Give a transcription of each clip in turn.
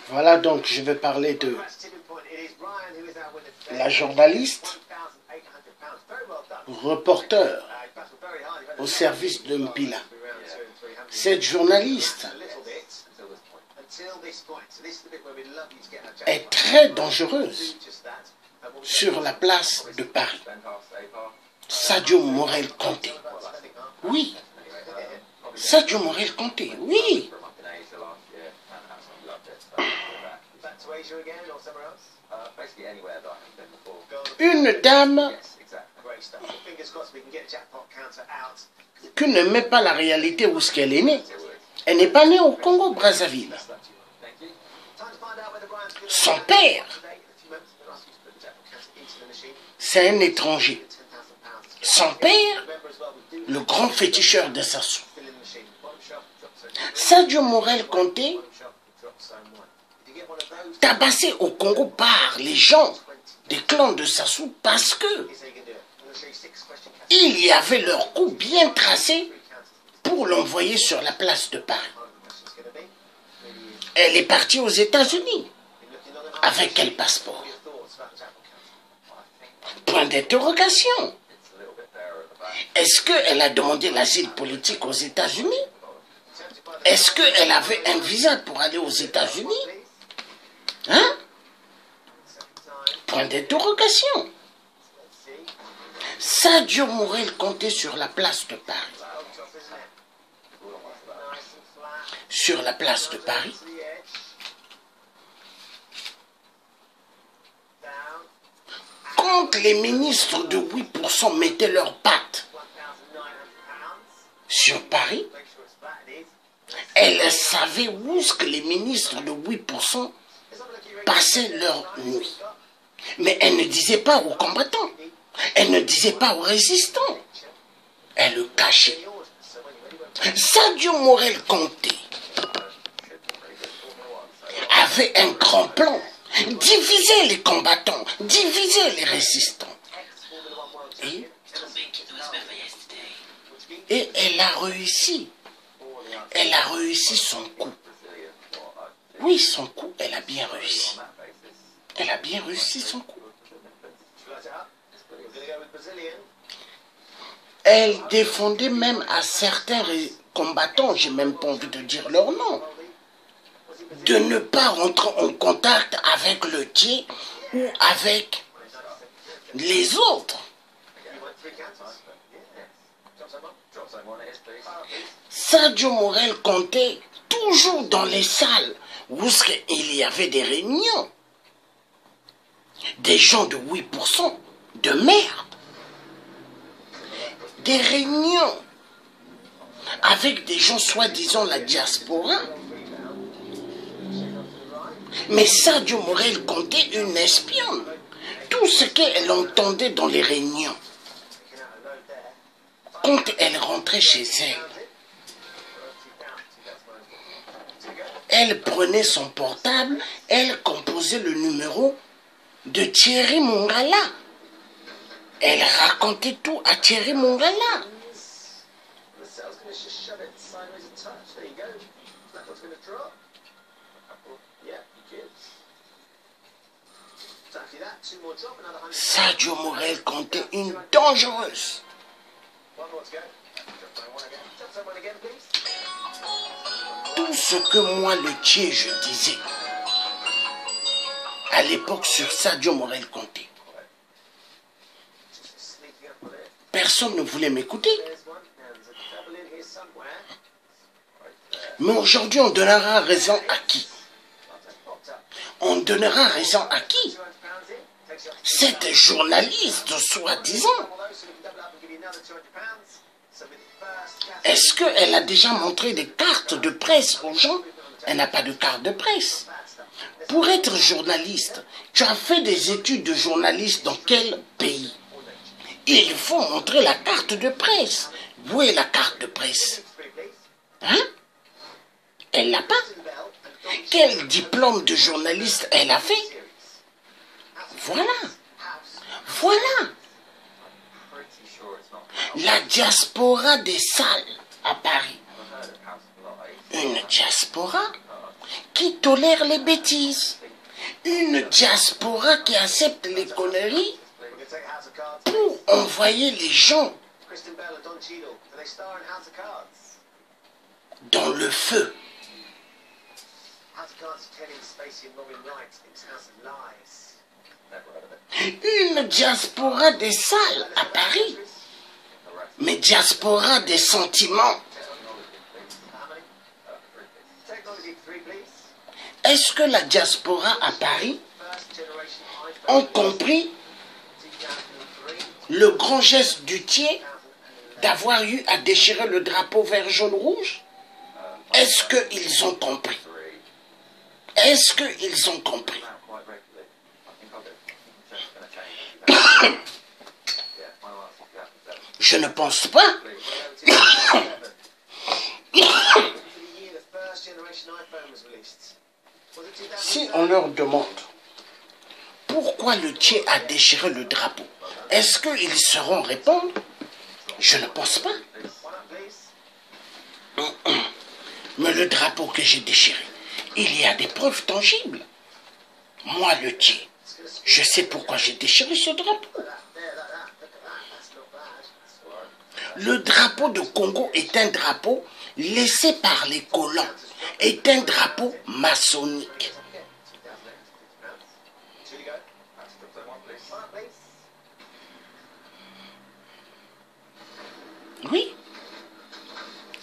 Voilà, donc je vais parler de la journaliste, reporter au service de Mpila. Cette journaliste est très dangereuse sur la place de Paris. Sadio Morel-Conté. Oui. Sadio Morel-Conté, oui. Une dame qui ne met pas la réalité où est-ce qu'elle est née. Elle n'est pas née au Congo-Brazzaville. Son père, c'est un étranger. Son père, le grand féticheur de Sassou. Sadio Morel-Conté, tabassé au Congo par les gens des clans de Sassou parce que il y avait leur coup bien tracé pour l'envoyer sur la place de Paris. Elle est partie aux États-Unis. Avec quel passeport? Point d'interrogation. Est-ce qu'elle a demandé l'asile politique aux États-Unis? Est-ce qu'elle avait un visa pour aller aux États-Unis? Hein? Point d'interrogation. Sadio Morel-Conté sur la place de Paris. Sur la place de Paris. Quand les ministres de 8% mettaient leurs pattes sur Paris, elle savait où est-ce que les ministres de 8% passaient leur nuit. Mais elle ne disait pas aux combattants, elle ne disait pas aux résistants, elle le cachait. Sadio Morel-Conté avait un grand plan, diviser les combattants, diviser les résistants. Et elle a réussi. Elle a réussi son coup. Oui, son coup, elle a bien réussi. Elle a bien réussi son coup. Elle défendait même à certains combattants, j'ai même pas envie de dire leur nom, de ne pas rentrer en contact avec le Tché ou avec les autres. Sadio Morel-Conté, toujours dans les salles où il y avait des réunions, des gens de 8% de merde, des réunions avec des gens soi-disant la diaspora. Mais Sadio Morel-Conté, une espionne, tout ce qu'elle entendait dans les réunions, quand elle rentrait chez elle, elle prenait son portable, elle composait le numéro de Thierry Mongala. Elle racontait tout à Thierry Mongala. Sadio Morel-Conté, une dangereuse. Tout ce que moi, le Tché, je disais à l'époque sur Sadio Morel-Conté, personne ne voulait m'écouter. Mais aujourd'hui, on donnera raison à qui? On donnera raison à qui? Cette journaliste, soi-disant. Est-ce qu'elle a déjà montré des cartes de presse aux gens? Elle n'a pas de carte de presse. Pour être journaliste, tu as fait des études de journaliste dans quel pays? Il faut montrer la carte de presse. Où est la carte de presse? Hein? Elle l'a pas. Quel diplôme de journaliste elle a fait? Voilà. Voilà. La diaspora des salles à Paris. Une diaspora qui qui tolère les bêtises. Une diaspora qui accepte les conneries pour envoyer les gens dans le feu. Une diaspora des salles à Paris, mais diaspora des sentiments. Est-ce que la diaspora à Paris ont compris le grand geste du Thiers d'avoir eu à déchirer le drapeau vert, jaune, rouge? Est-ce qu'ils ont compris? Est-ce qu'ils ont compris? Je ne pense pas. Si on leur demande pourquoi le Thiers a déchiré le drapeau, est-ce qu'ils sauront répondre? Je ne pense pas. Mais le drapeau que j'ai déchiré, il y a des preuves tangibles. Moi, le Thiers, je sais pourquoi j'ai déchiré ce drapeau. Le drapeau de Congo est un drapeau laissé par les colons, est un drapeau maçonnique. Oui,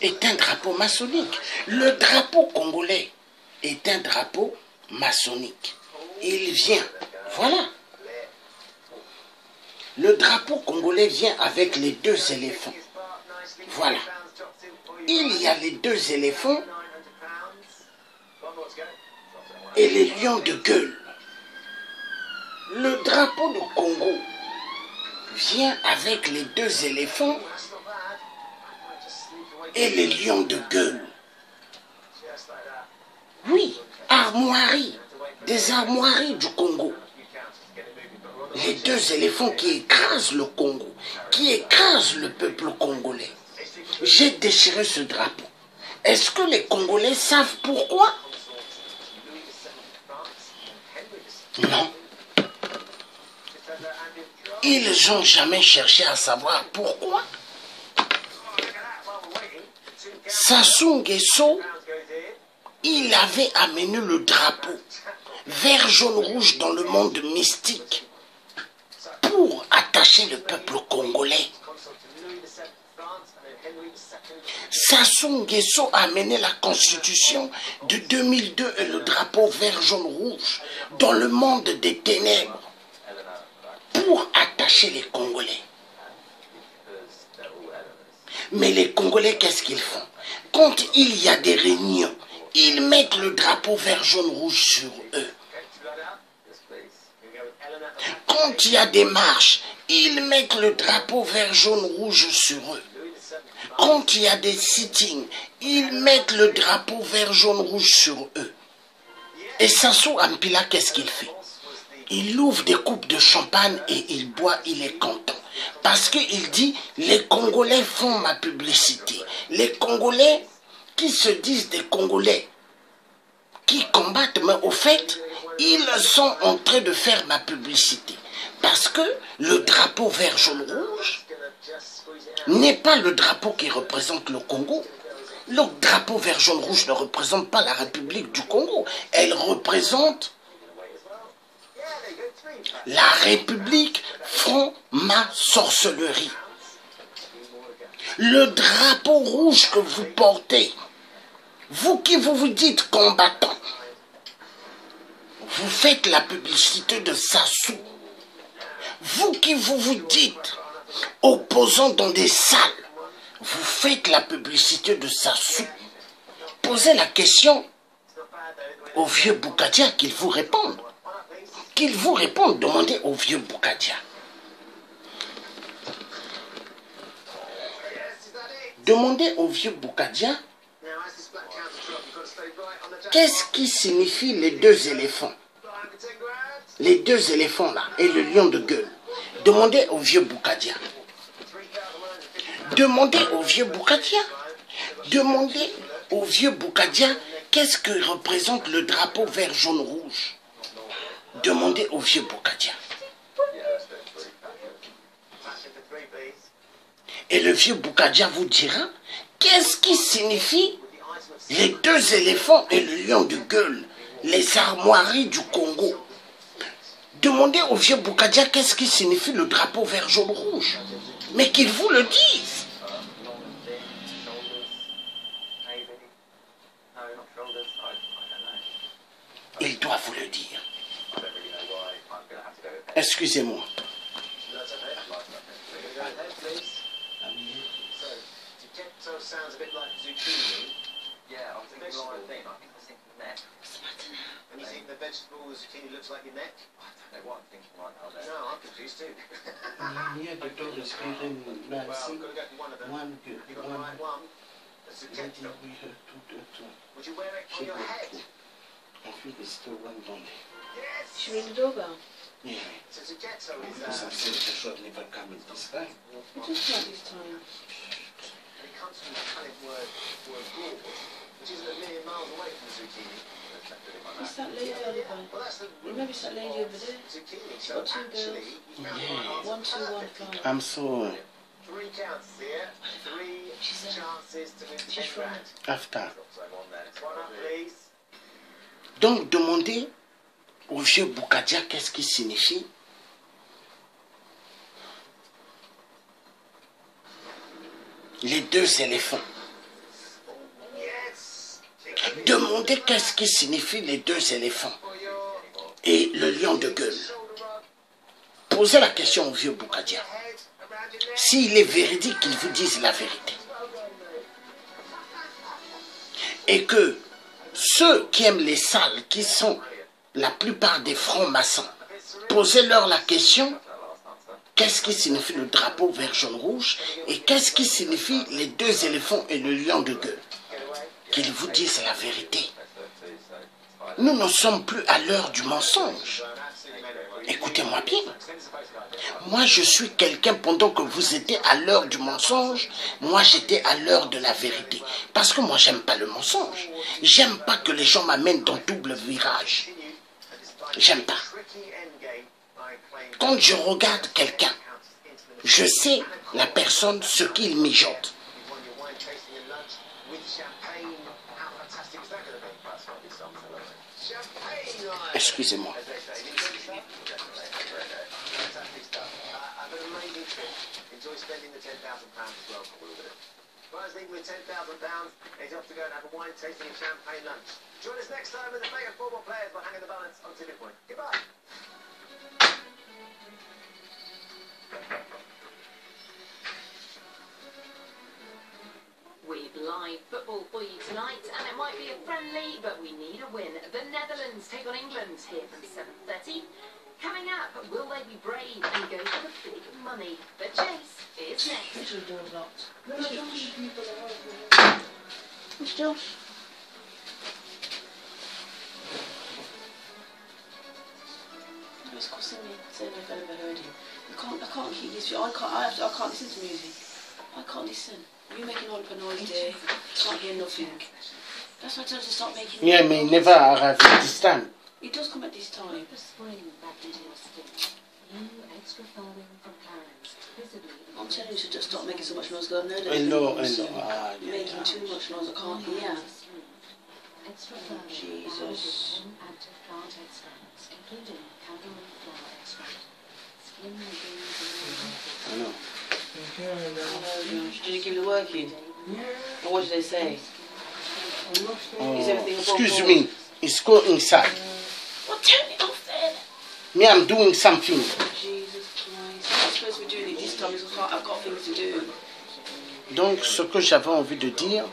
est un drapeau maçonnique. Le drapeau congolais est un drapeau maçonnique. Il vient, voilà. Le drapeau congolais vient avec les deux éléphants. Voilà. Il y a les deux éléphants et les lions de gueule. Le drapeau de Congo vient avec les deux éléphants et les lions de gueule. Oui, armoiries, des armoiries du Congo. Les deux éléphants qui écrasent le Congo, qui écrasent le peuple congolais. J'ai déchiré ce drapeau. Est-ce que les Congolais savent pourquoi? Non. Ils n'ont jamais cherché à savoir pourquoi. Sassou Nguesso, il avait amené le drapeau vert, jaune, rouge dans le monde mystique pour attacher le peuple congolais. Sassou Nguesso a amené la constitution de 2002 et le drapeau vert, jaune, rouge dans le monde des ténèbres pour attacher les Congolais. Mais les Congolais, qu'est-ce qu'ils font? Quand il y a des réunions, ils mettent le drapeau vert, jaune, rouge sur eux. Quand il y a des marches, ils mettent le drapeau vert, jaune, rouge sur eux. Quand il y a des sittings, ils mettent le drapeau vert, jaune, rouge sur eux. Et Sassou Ampila, qu'est-ce qu'il fait? Il ouvre des coupes de champagne et il boit, il est content. Parce qu'il dit, les Congolais font ma publicité. Les Congolais qui se disent des Congolais, qui combattent, mais au fait, ils sont en train de faire ma publicité. Parce que le drapeau vert, jaune, rouge n'est pas le drapeau qui représente le Congo. Le drapeau vert, jaune, rouge ne représente pas la République du Congo. Elle représente la République franc-ma-sorcellerie. Le drapeau rouge que vous portez, vous qui vous dites combattant, vous faites la publicité de Sassou. Vous qui vous dites opposant dans des salles, vous faites la publicité de Sassou. Posez la question au vieux Boukadia qu'il vous réponde. Qu'il vous réponde, demandez au vieux Boukadia. Demandez au vieux Boukadia qu'est-ce qui signifie les deux éléphants. Les deux éléphants là et le lion de gueule. Demandez au vieux Boukadia. Demandez au vieux Boukadia. Demandez au vieux Boukadia qu'est-ce que représente le drapeau vert, jaune, rouge? Demandez au vieux Bokadia. Et le vieux Bokadia vous dira qu'est-ce qui signifie les deux éléphants et le lion de gueule, les armoiries du Congo. Demandez au vieux Bokadia qu'est-ce qui signifie le drapeau vert, jaune, rouge. Mais qu'il vous le dise. Il doit vous le dire. Excusez-moi. And you think the vegetable zucchini looks like your neck? I don't know what I'm thinking right now. No, I'm confused too. Yeah, the dog is getting Well, I've got to go for one of them. one good. You got the right one. The zucchini. Would you wear it on your head? I think it's still one Monday. Yes! Should we ring the doorbell? Yeah. So zucchini Because I've is seen the shot never coming this time. It just like this time. and it comes from the cunning word gourd, which isn't a million miles away from the zucchini. What's that lady over there? Well, that's the Remember it's that lady over there? zucchini. She's So got two girls. actually, you found Yeah. the right One, answer two, one, perfectly. five. I'm so Three chances here. Three She's, chances to win she's 10 from- grand. after. One up, please. Donc demandez au vieux Bokadia qu'est-ce qui signifie les deux éléphants. Yes. Demandez qu'est-ce qui signifie les deux éléphants For your et le lion de gueule. shoulder rub, Posez la question au vieux Bokadia. head around your neck. S'il est véridique, qu'il vous dise la vérité. Et que ceux qui aiment les salles, qui sont la plupart des francs-maçons, posez-leur la question, qu'est-ce qui signifie le drapeau vert, jaune, rouge, et qu'est-ce qui signifie les deux éléphants et le lion de gueule. Qu'ils vous disent la vérité. Nous ne sommes plus à l'heure du mensonge. Écoutez-moi bien. Moi, je suis quelqu'un, pendant que vous étiez à l'heure du mensonge, moi, j'étais à l'heure de la vérité. Parce que moi, j'aime pas le mensonge. J'aime pas que les gens m'amènent dans double virage. J'aime pas. Quand je regarde quelqu'un, je sais la personne ce qu'il mijote. Excusez-moi. Enjoy spending the £10,000 as well. Prize league with £10,000 is off to go and have a wine tasting and champagne lunch. Join us next time when the Mega Football Players will hang in the balance on Tipping Point. Goodbye. We've live football for you tonight, and it might be a friendly, but we need a win. The Netherlands take on England here from 7:30. Coming up, will they be brave and go for the big money? The chase is next. Literally door's locked. Where's Josh? Where's Josh? No, it's costing me saying I've ever heard him. I can't keep this. I can't listen to music. I can't listen. You making all up a noise there. Can't hear nothing. That's why I told you to start making. Yeah, mais il never arrive this time. It does come at this time. The spring that did your skin. New extra firming from Clarins. Visibly. I'm telling you to just stop making so much noise. Because I've heard Hello, everything. hello. Ah, You're making too much noise. I can't hear. Extra firming. Jesus. Active plant extracts, including cardamom flower extract. Skin I know. Did you give the work in? Or what did they say? Oh, Is everything above excuse board? me. It's go inside. Well, turn it off then. Me, I'm doing something. Jesus Christ. I'm supposed to be doing it this time because I've got things to do. Donc, ce que j'avais envie de dire,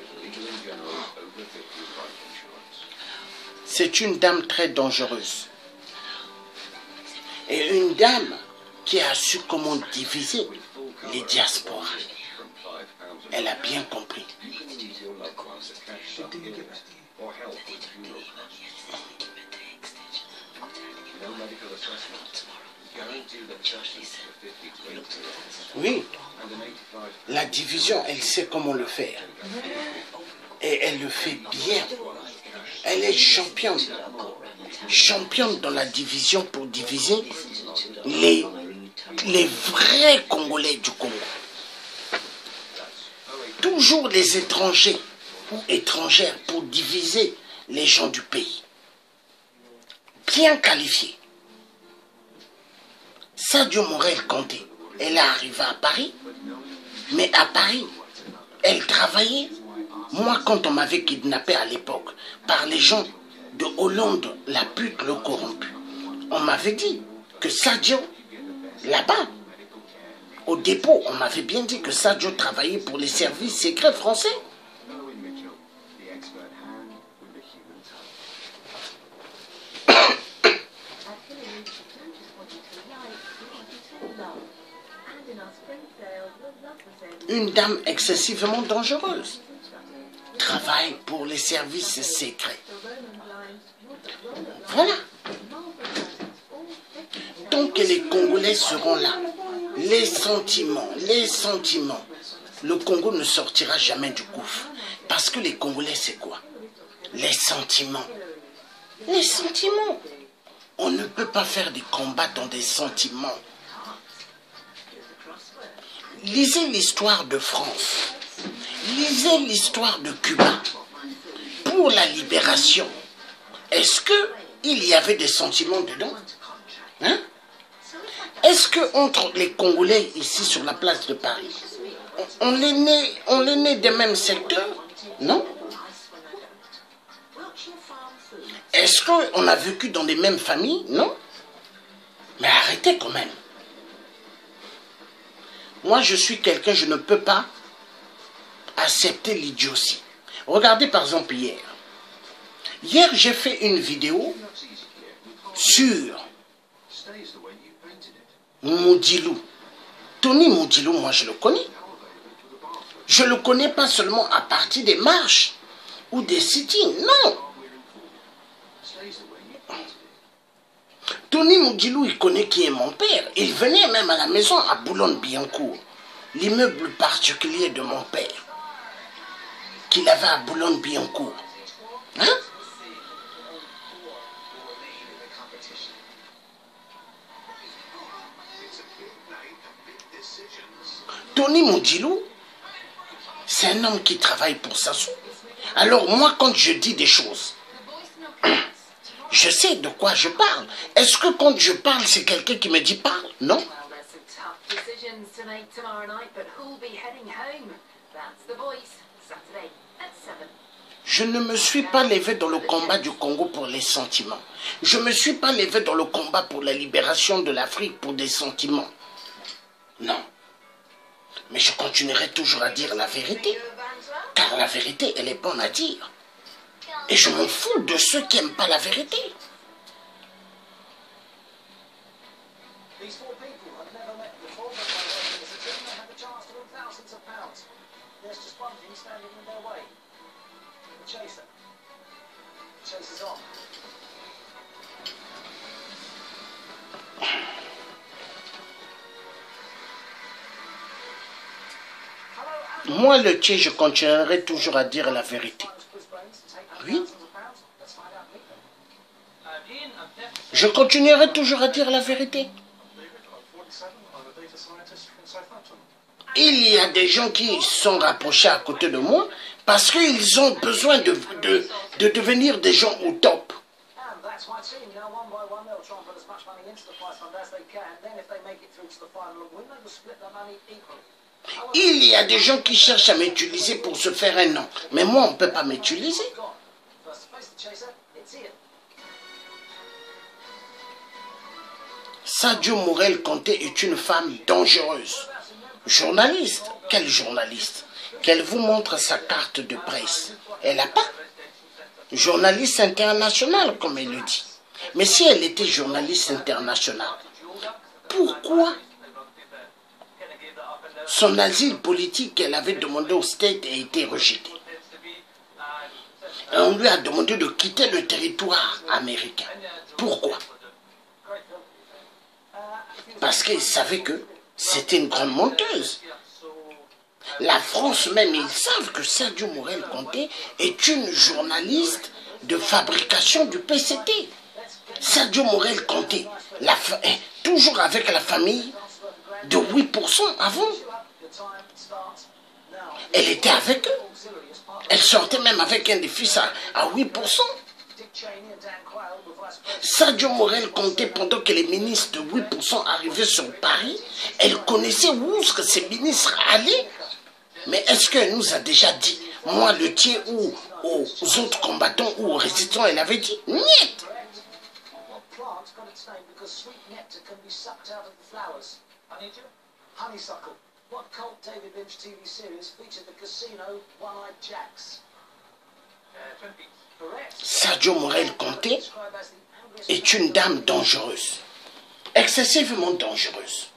c'est une dame très dangereuse. Et une dame qui a su comment diviser les diasporas. Elle a bien compris. Oui, la division, elle sait comment le faire. Et elle le fait bien. Elle est championne. Championne dans la division pour diviser les vrais Congolais du Congo. Toujours les étrangers ou étrangères pour diviser les gens du pays. Bien qualifiés. Sadio Morel Conté, elle est arrivée à Paris, mais à Paris, elle travaillait. Moi, quand on m'avait kidnappé à l'époque par les gens de Hollande, la pute, le corrompu, on m'avait dit que Sadio, là-bas, au dépôt, on m'avait bien dit que Sadio travaillait pour les services secrets français. Une dame excessivement dangereuse travaille pour les services secrets. Voilà. Tant que les Congolais seront là, les sentiments, le Congo ne sortira jamais du gouffre. Parce que les Congolais, c'est quoi? Les sentiments. Les sentiments. On ne peut pas faire des combats dans des sentiments. Lisez l'histoire de France. Lisez l'histoire de Cuba. Pour la libération, est-ce qu'il y avait des sentiments dedans? Hein? Est-ce que entre les Congolais ici sur la place de Paris, on est né des mêmes secteurs? Non? Est-ce qu'on a vécu dans les mêmes familles? Non? Mais arrêtez quand même. Moi, je suis quelqu'un, je ne peux pas accepter l'idiotie. Regardez par exemple hier. Hier, j'ai fait une vidéo sur Moudilou. Tony Moudilou, moi je le connais. Je ne le connais pas seulement à partir des marches ou des sit-ins, non. Tony Moudilou, il connaît qui est mon père. Il venait même à la maison à Boulogne-Billancourt, l'immeuble particulier de mon père, qu'il avait à Boulogne-Billancourt. Hein? Tony Moudilou, c'est un homme qui travaille pour Sassou. Alors moi, quand je dis des choses, je sais de quoi je parle. Est-ce que quand je parle, c'est quelqu'un qui me dit parle? Non. Je ne me suis pas levé dans le combat du Congo pour les sentiments. Je ne me suis pas levé dans le combat pour la libération de l'Afrique pour des sentiments. Non. Mais je continuerai toujours à dire la vérité. Car la vérité, elle est bonne à dire. Et je m'en fous de ceux qui n'aiment pas la vérité. Moi, le Tché, je continuerai toujours à dire la vérité. Oui. Je continuerai toujours à dire la vérité. Il y a des gens qui sont rapprochés à côté de moi parce qu'ils ont besoin de devenir des gens au top. Il y a des gens qui cherchent à m'utiliser pour se faire un nom. Mais moi, on ne peut pas m'utiliser. Sadio Morel Conté est une femme dangereuse. Journaliste. Quelle journaliste? Qu'elle vous montre sa carte de presse. Elle n'a pas. Journaliste internationale, comme elle le dit. Mais si elle était journaliste internationale, pourquoi son asile politique qu'elle avait demandé au State a été rejeté? Et on lui a demandé de quitter le territoire américain. Pourquoi? Parce qu'il savait que c'était une grande menteuse. La France même, ils savent que Sadio Morel Conté est une journaliste de fabrication du PCT. Sadio Morel Conté, toujours avec la famille de 8% avant. Elle était avec eux. Elle sortait même avec un des fils à 8%. Sadio Morel Conté, pendant que les ministres de 8% arrivaient sur Paris, elle connaissait où que ces ministres allaient. Mais est-ce qu'elle nous a déjà dit, moi le tien ou aux autres combattants ou aux résistants, elle avait dit, niet. Sadio Morel Conté est une dame dangereuse, excessivement dangereuse.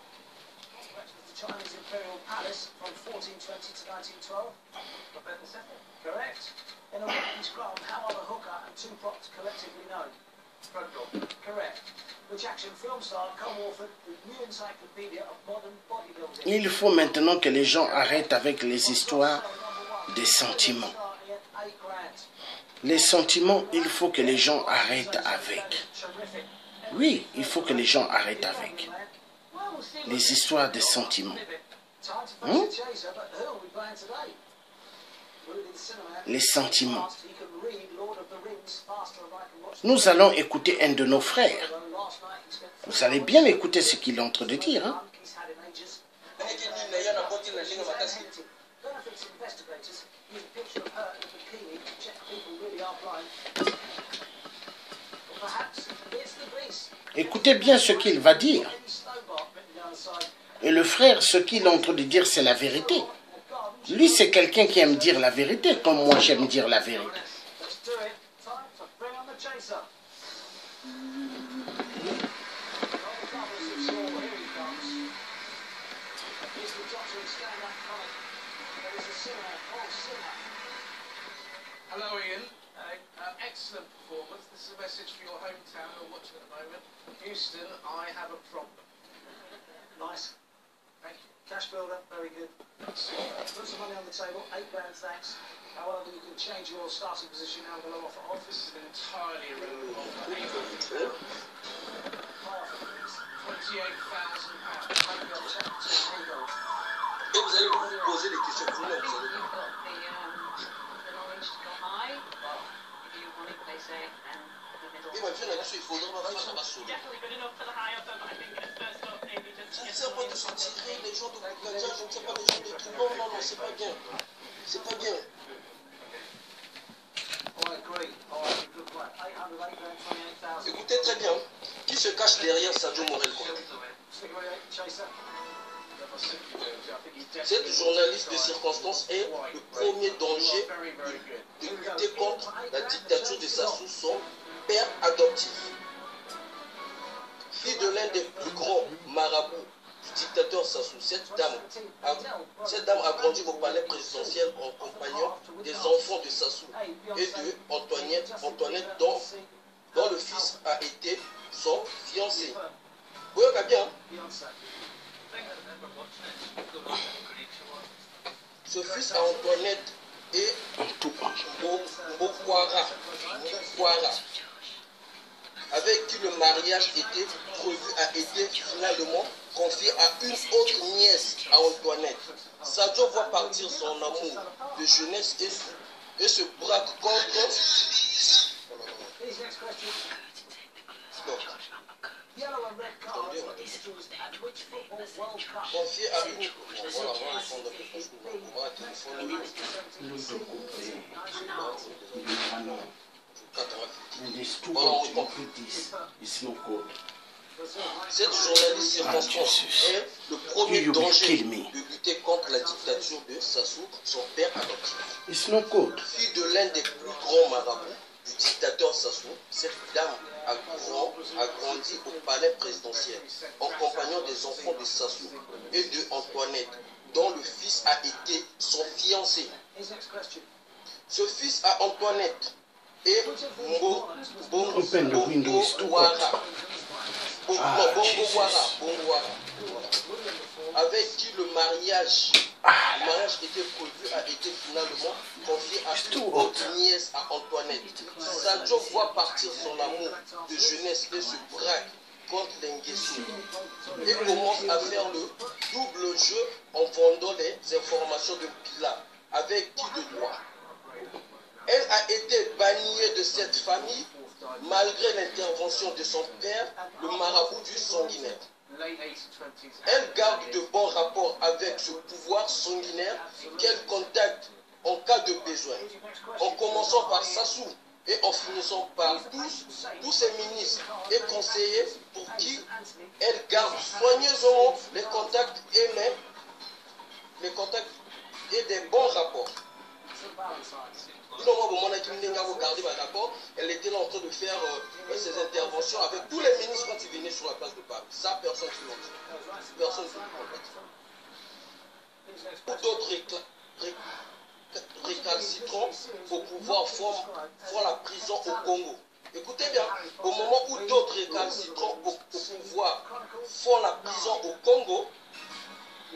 Il faut maintenant que les gens arrêtent avec les histoires des sentiments. Les sentiments, il faut que les gens arrêtent avec. Oui, il faut que les gens arrêtent avec. Les histoires des sentiments. Les sentiments. Nous allons écouter un de nos frères. Vous allez bien écouter ce qu'il est en train de dire. Hein? Écoutez bien ce qu'il va dire. Et le frère, ce qu'il est en train de dire, c'est la vérité. Lui, c'est quelqu'un qui aime dire la vérité, comme moi j'aime dire la vérité. Hello Ian, excellent performance. This is a message for your hometown who are watching at the moment. Houston, I have a problem. Nice. Thank you. Cash builder, very good. Put some money on the table, $8 grand, thanks. However, you can change your starting position now below offer off. This is an entirely irrelevant offer. £28,000. Et vous allez vous poser des questions pour nous. Et ma fille, il faudra pas faire ça. C'est un peu de se tirer les gens de Bougadia, je ne sais pas, les gens de tout. Non, non, non, c'est pas bien. C'est pas bien. Écoutez très bien, qui se cache derrière Sadio Morel Conté? Cette journaliste de circonstance est le premier danger de lutter contre la dictature de Sassou, son père adoptif. Fille de l'un des plus grands marabouts du dictateur Sassou, cette dame a grandi au palais présidentiel en compagnon des enfants de Sassou et de Antoinette dont le fils a été son fiancé. Vous voyez bien? Ce fils à Antoinette est Mbokwara, avec qui le mariage était prévu a été finalement confié à une autre nièce à Antoinette. Sadio voit partir son amour de jeunesse et se braque contre confié à une cette journaliste circonstance est le premier danger de lutter contre la dictature de Sassou, son père adoptif. Fille de l'un des plus grands marabouts du dictateur Sassou, cette dame a grandi au palais présidentiel en compagnon des enfants de Sassou et de Antoinette, dont le fils a été son fiancé. Ce fils à Antoinette est avec qui le mariage était prévu a été finalement confié à une autre nièce, à Antoinette. Sadio voit partir son amour de jeunesse et se braque contre l'Inguessu et commence à faire le double jeu en vendant les informations de Pilat avec qui de droit. Elle a été bannie de cette famille malgré l'intervention de son père, le marabout du sanguinaire. Elle garde de bons rapports avec ce pouvoir sanguinaire qu'elle contacte en cas de besoin, en commençant par Sassou et en finissant par tous ses ministres et conseillers pour qui elle garde soigneusement les contacts et des bons rapports. Elle était là en train de faire ses interventions avec tous les ministres quand ils venaient sur la place de Paris. Ça, personne ne l'a dit. Personne ne l'a dit. Ou d'autres récalcitrants au pouvoir font la prison au Congo. Écoutez bien, au moment où d'autres récalcitrants au pouvoir font la prison au Congo,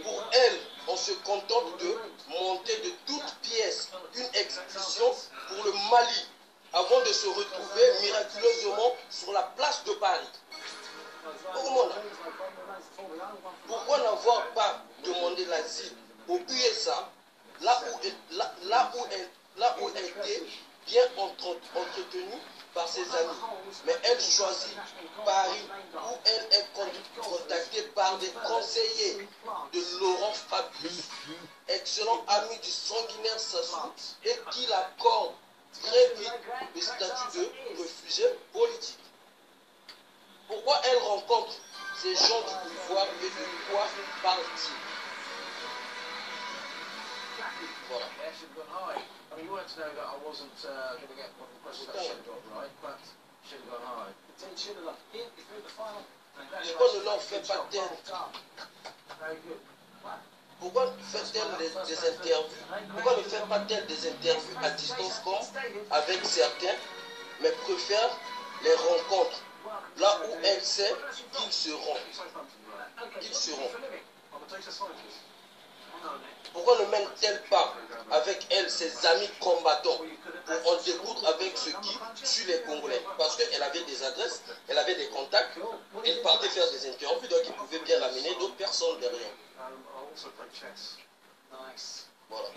pour elle, on se contente de monter de toutes pièces une expédition pour le Mali avant de se retrouver miraculeusement sur la place de Paris. Pourquoi n'avoir pas demandé l'asile au USA, là où elle était bien entretenue par ses amis, mais elle choisit Paris où elle est contactée par des conseillers de Laurent Fabius, excellent ami du sanguinaire Sassou, et qui l'accorde très vite le statut de réfugié politique. Pourquoi elle rencontre ces gens du pouvoir et de quoi parle-t-il? Voilà. I mean, you weren't to know that I wasn't going to get one of the questions that should have got right, but should have gone high. Pourquoi ne leur fait pas d'elle? Pourquoi fait-elle des interviews? Pourquoi ne fait pas d'elle des interviews à distance comme avec certains, mais préfère les rencontres là où elle sait qu'ils seront? Pourquoi ne mène-t-elle pas avec elle ses amis combattants pour en découdre avec ceux qui tuent les Congolais? Parce qu'elle avait des adresses, elle avait des contacts, elle partait faire des interviews, donc il pouvait bien ramener d'autres personnes derrière. Voilà.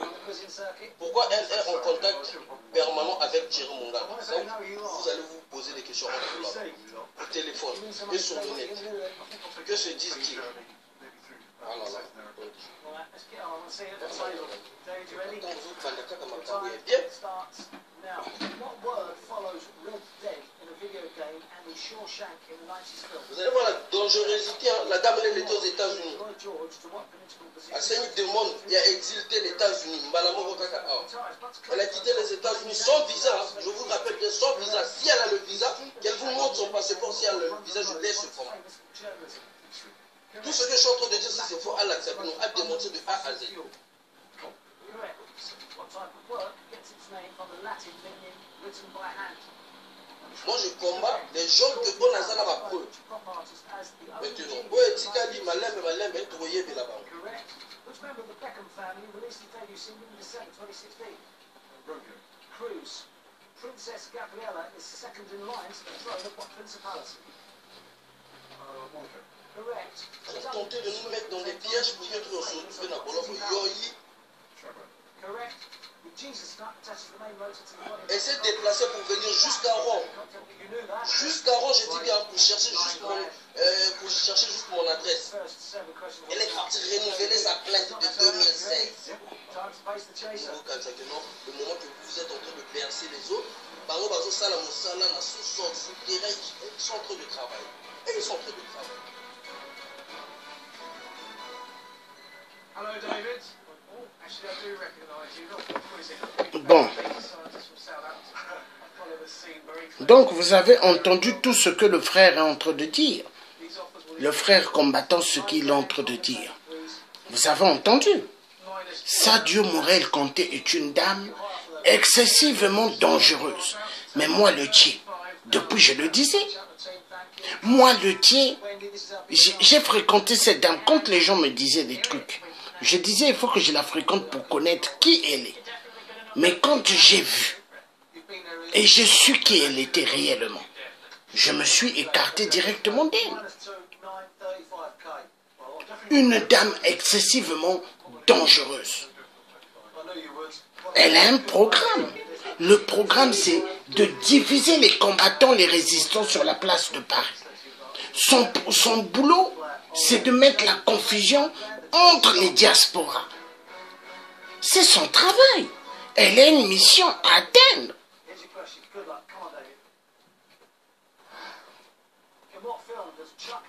Pourquoi elle est en contact permanent avec Thierry Mongal? Vous allez vous poser des questions au téléphone et sur le net. Que se disent-ils? Vous allez voir la dangerosité, hein? La dame elle est aux États-Unis. Asseni demande, il a exilé les États-Unis. Elle a quitté les États-Unis sans visa. Je vous rappelle bien, sans visa. Si elle a le visa, qu'elle vous montre son passeport. Si elle a le visa, je laisse ce format. Tout ce que je suis en train de dire, si c'est faux, Allah nous a démontré de A à Z. Moi, je combats les gens que on a la preuve. Maintenant, où est Tikali, Malem, et Troyer de là-bas. Princess Gabriella is second in line to the throne of what principality? Correct. Tenter de nous mettre dans des pièges pour que nous se retrouvions dans le Yoyi. Correct. Jesus touches the main motor to the body. Elle s'est déplacée pour venir jusqu'à Rome. Jusqu'à Rome, j'ai dit pour chercher juste mon adresse. Elle est partie renouveler sa plainte de 2016. Le moment que vous êtes en train de bercer les autres, Bango Bazo Salam Moussala n'a sous-sol, souterrain, ils sont en train de travailler. Et ils sont en train de travailler. Hello, David. Actually, I do recognise you. Not quizzing. Bon. Donc vous avez entendu tout ce que le frère est en train de dire. Le frère combattant ce qu'il est en train de dire. Vous avez entendu. Sadio Morel Conté est une dame excessivement dangereuse. Mais moi le dis, Depuis, je le disais. Moi, le Thiers, j'ai fréquenté cette dame. Quand les gens me disaient des trucs, je disais, il faut que je la fréquente pour connaître qui elle est. Mais quand j'ai vu, et je su qui elle était réellement, je me suis écarté directement d'elle. Une dame excessivement dangereuse. Elle a un programme. Le programme, c'est de diviser les combattants, les résistants sur la place de Paris. Son boulot, c'est de mettre la confusion entre les diasporas. C'est son travail. Elle a une mission à atteindre.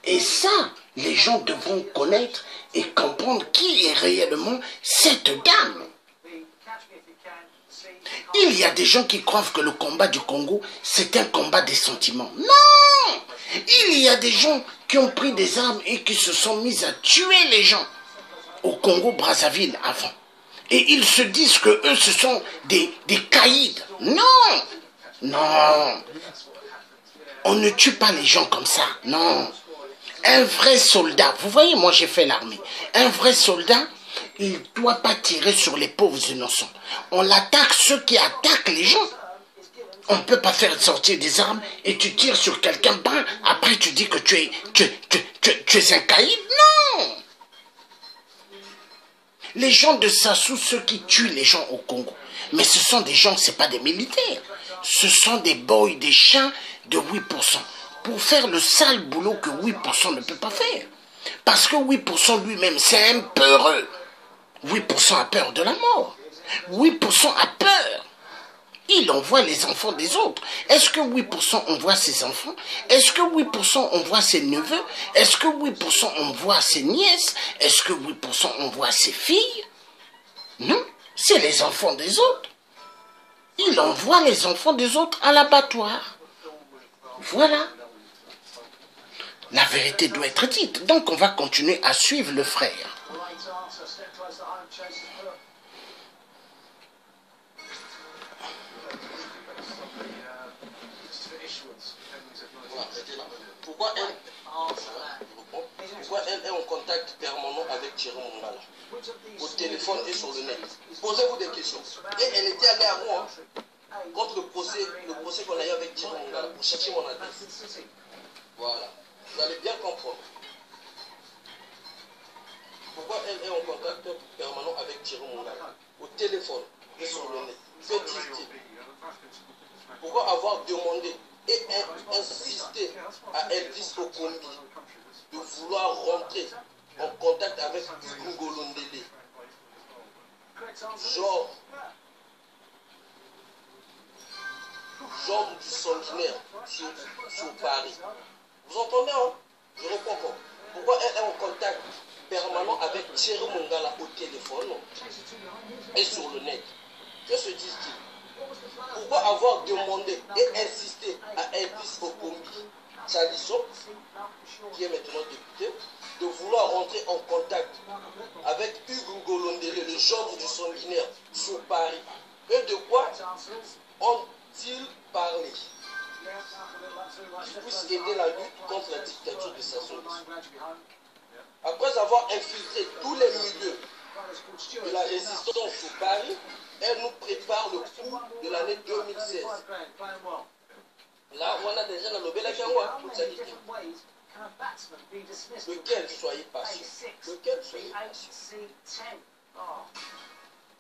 Et ça, les gens devront connaître et comprendre qui est réellement cette dame. Il y a des gens qui croient que le combat du Congo, c'est un combat des sentiments. Non! Il y a des gens qui ont pris des armes et qui se sont mis à tuer les gens au Congo-Brazzaville avant. Et ils se disent que eux, ce sont des caïds. Non! Non! On ne tue pas les gens comme ça. Non! Un vrai soldat, vous voyez, moi j'ai fait l'armée. Un vrai soldat, il ne doit pas tirer sur les pauvres innocents. On l'attaque, ceux qui attaquent les gens. On ne peut pas faire sortir des armes et tu tires sur quelqu'un, ben, après tu dis que tu es un caïd. Non! Les gens de Sassou, ceux qui tuent les gens au Congo, mais ce sont des gens, ce n'est pas des militaires. Ce sont des boys, des chiens de 8%. Pour faire le sale boulot que 8% ne peut pas faire. Parce que 8% lui-même, c'est un peureux. 8% a peur de la mort. 8% a peur. Il envoie les enfants des autres. Est-ce que 8% envoie ses enfants? Est-ce que 8% envoie ses neveux? Est-ce que 8% envoie ses nièces? Est-ce que 8% envoie ses filles? Non, c'est les enfants des autres. Il envoie les enfants des autres à l'abattoir. Voilà. La vérité doit être dite. Donc on va continuer à suivre le frère. Pourquoi elle est en contact permanent avec Thierry Mongala? Au téléphone et sur le net. Posez-vous des questions. Et elle était allée à Rouen contre le procès qu'on a eu avec Thierry Mongala pour chercher mon adresse. Voilà. Vous allez bien comprendre. Pourquoi elle est en contact permanent avec Thierry Mongala? Au téléphone et sur le net. Que disent-ils? Pourquoi avoir demandé et insister à Elvis Okombi de vouloir rentrer en contact avec Hugo Golondele, genre du sanguinaire sur Paris? Vous entendez, hein? Je réponds encore. Pourquoi elle est en contact permanent avec Thierry Mongala au téléphone et sur le net? Que se disent-ils? Pourquoi avoir demandé et insisté à Elvis Okombi, Salisso, qui est maintenant député, de vouloir rentrer en contact avec Hugo Golondele, le genre du sanguinaire sur Paris? Et de quoi ont-ils parlé? Qui puisse aider la lutte contre la dictature de Sassou Nguesso. Après avoir infiltré tous les milieux de la résistance sur Paris, elle nous prépare le coup de l'année 2016. Là, on a déjà la Nobel pour ça. Lequel soyez patient. Lequel soyez patient.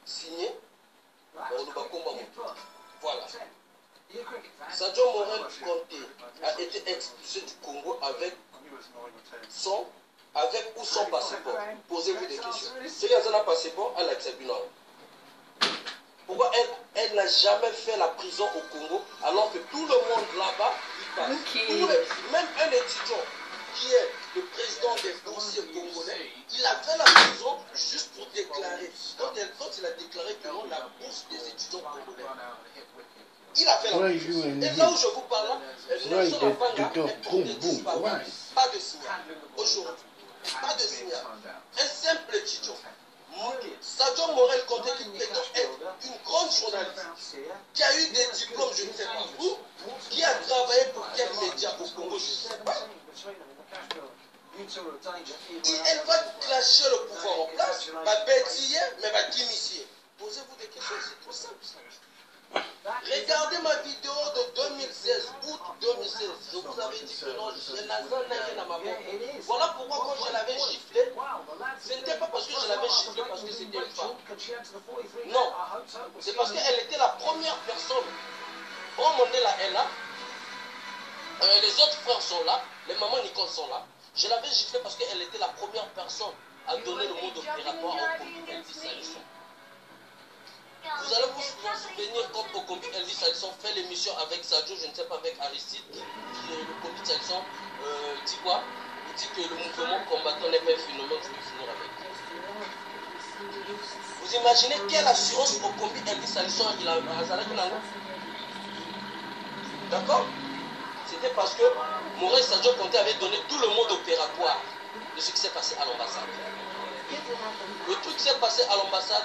Signé voilà. Sadio Morel Conté a été expulsé du Congo avec ou sans passeport. Posez-vous des questions. Si elle a un passeport, elle a accepté. Pourquoi elle n'a jamais fait la prison au Congo alors que tout le monde là-bas y passe? Même un étudiant qui est le président des boursiers congolais, il a fait la prison juste pour déclarer. Quand il a déclaré que non, la bourse des étudiants congolais. Il a fait la prison. Et là où je vous parle, Nelson Apanga est tombé disparu. Pas de signal. Aujourd'hui, pas de signal. Un simple étudiant. Sadio Morel Conté qui prétend être une grande journaliste, qui a eu des diplômes, je ne sais pas où, qui a travaillé Elle va clasher le pouvoir en place, va bêtiller, mais va diminuer. Posez-vous des questions, c'est tout simple. Regardez ma vidéo de 2016, août 2016. Je vous avais dit que non, je n'ai rien à ma main. Voilà pourquoi quand je l'avais giflé, ce n'était pas parce que je l'avais giflé parce que c'était une femme. Non, c'est parce qu'elle était la première personne. Au Mandela est là, les autres frères sont là, les mamans Nicole sont là. Je l'avais giflé parce qu'elle était la première personne à donner le mode opératoire au comité Elvis Alisson. Vous allez vous souvenir quand au comité Elvis Alisson fait l'émission avec Sadio, je ne sais pas, avec Aristide, le comité Alisson dit quoi? Il dit que le mouvement combattant n'est pas un phénomène, je vais finir avec. Vous imaginez quelle assurance au comité Elvis Alisson il a à Zalakilanga? D'accord? C'était parce que Maurice Sadio Conté avait donné tout le mode opératoire de ce qui s'est passé à l'ambassade. Le truc s'est passé à l'ambassade,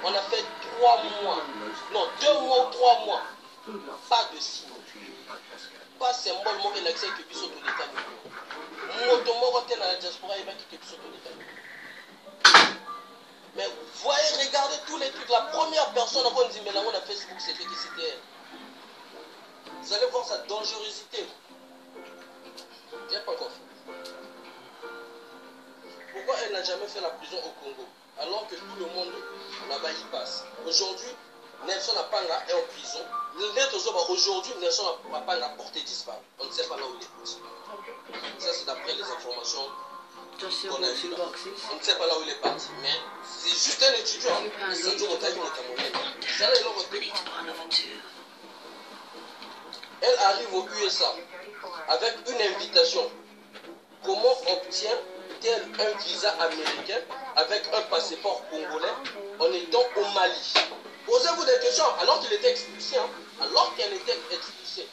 on a fait 3 mois, non 2 mois ou 3 mois, pas de signe, pas symbole mot et l'accès que biso de l'État. Motomo était dans la diaspora et que biso de l'État. Mais vous voyez, regardez tous les trucs, la première personne avant de dire mais là on a Facebook, c'était qui c'était elle. Vous allez voir sa dangerosité. J'ai pas encore fait. Pourquoi elle n'a jamais fait la prison au Congo alors que tout le monde là-bas y passe? Aujourd'hui, Nelson Apanga est en prison. Aujourd'hui, Nelson Apanga a porté disparu. On ne sait pas là où il est parti. Ça, c'est d'après les informations qu'on a vues là. On ne sait pas là où il est parti. Mais c'est juste un étudiant. C'est du Rotaï Camerounais. Ça, là, il est retenu. Elle arrive au USA avec une invitation. Comment obtient-elle un visa américain avec un passeport congolais en étant au Mali? Posez-vous des questions alors qu'il était expulsé. Hein? Alors qu'elle était expulsée.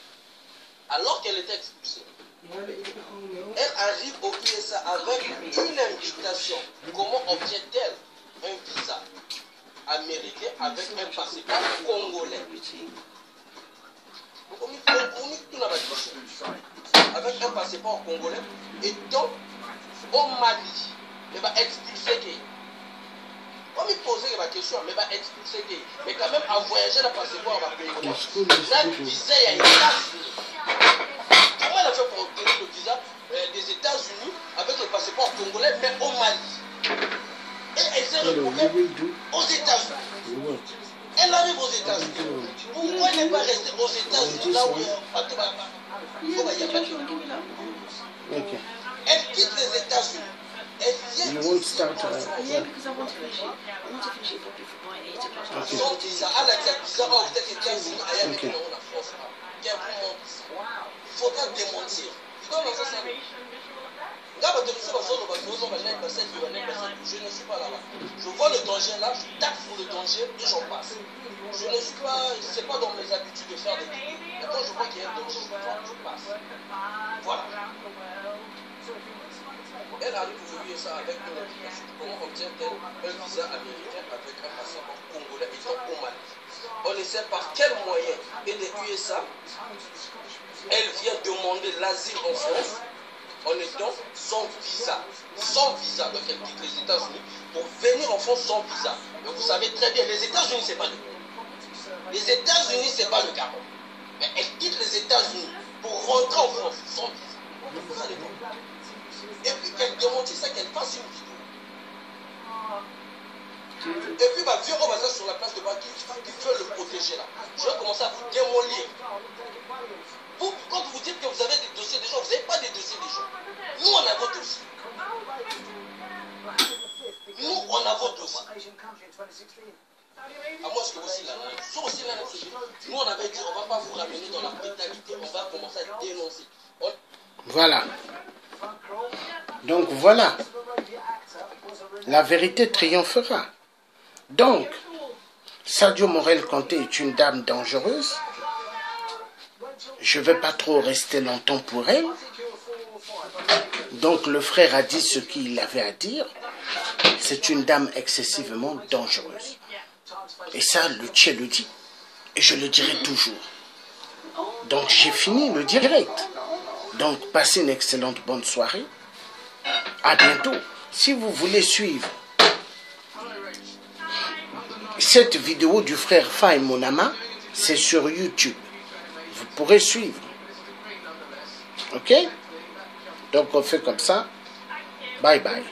Elle arrive au USA avec une invitation. Comment obtient-elle un visa américain avec un passeport congolais? Avec un passeport congolais et donc au Mali, mais va expulser qui? On me poser la question, mais va expulser qui? Mais quand même à voyager le passeport va congolais. Là, le visa il y a une place. Comment elle a fait pour obtenir le visa des États-Unis avec le passeport congolais, mais au Mali? Et elle s'est retrouvée aux États-Unis. Elle arrive aux États-Unis. Pourquoi elle n'est pas restée aux États-Unis là où il faut y a pas de... Elle quitte les États-Unis. Elle vient. Yeah, because I want to finish it. I want to finish it probably by 8 o'clock. Son visa, elle a dit visa hors des États-Unis, elle a dit non, la France. Il faudra démentir. Je ne suis pas là-bas. Je vois le danger là, je tape pour le danger et j'en passe. Je ne suis pas, c'est pas dans mes habitudes de faire des trucs. Mais quand je vois qu'il y a un danger, je passe. Voilà. Elle arrive aujourd'hui ça avec une invitation. Comment obtient-elle un visa américain avec un passeport congolais étant au Mali? On ne sait par quel moyen et des USA elle vient demander l'asile en France en étant sans visa. Sans visa. Donc elle quitte les États-Unis pour venir en France sans visa. Mais vous savez très bien, les États-Unis, c'est pas le cas. Les États-Unis, c'est pas le cas. Mais elle quitte les États-Unis pour rentrer en France sans visa. Vous allez voir. Et puis qu'elle démontre ça, qu'elle fasse une vidéo. Et puis bah, vieux Obaza sur la place de Baki qui veut le protéger là. Je vais commencer à vous démolir. Vous, quand vous dites que vous avez des dossiers des gens, vous n'avez pas des dossiers des gens. Nous, on a vos dossiers. Nous, on a vos dossiers. À moi, ce que aussi là, nous, on avait dit, on ne va pas vous ramener dans la brutalité, on va commencer à dénoncer. Voilà. Donc voilà. La vérité triomphera. Donc, Sadio Morel Conté est une dame dangereuse. Je ne vais pas trop rester longtemps pour elle. Donc le frère a dit ce qu'il avait à dire. C'est une dame excessivement dangereuse. Et ça, le Tché le dit. Et je le dirai toujours. Donc j'ai fini le direct. Donc passez une excellente bonne soirée. À bientôt. Si vous voulez suivre cette vidéo du frère Faye Monama, c'est sur YouTube. Vous pourrez suivre. Ok? Donc on fait comme ça. Bye bye.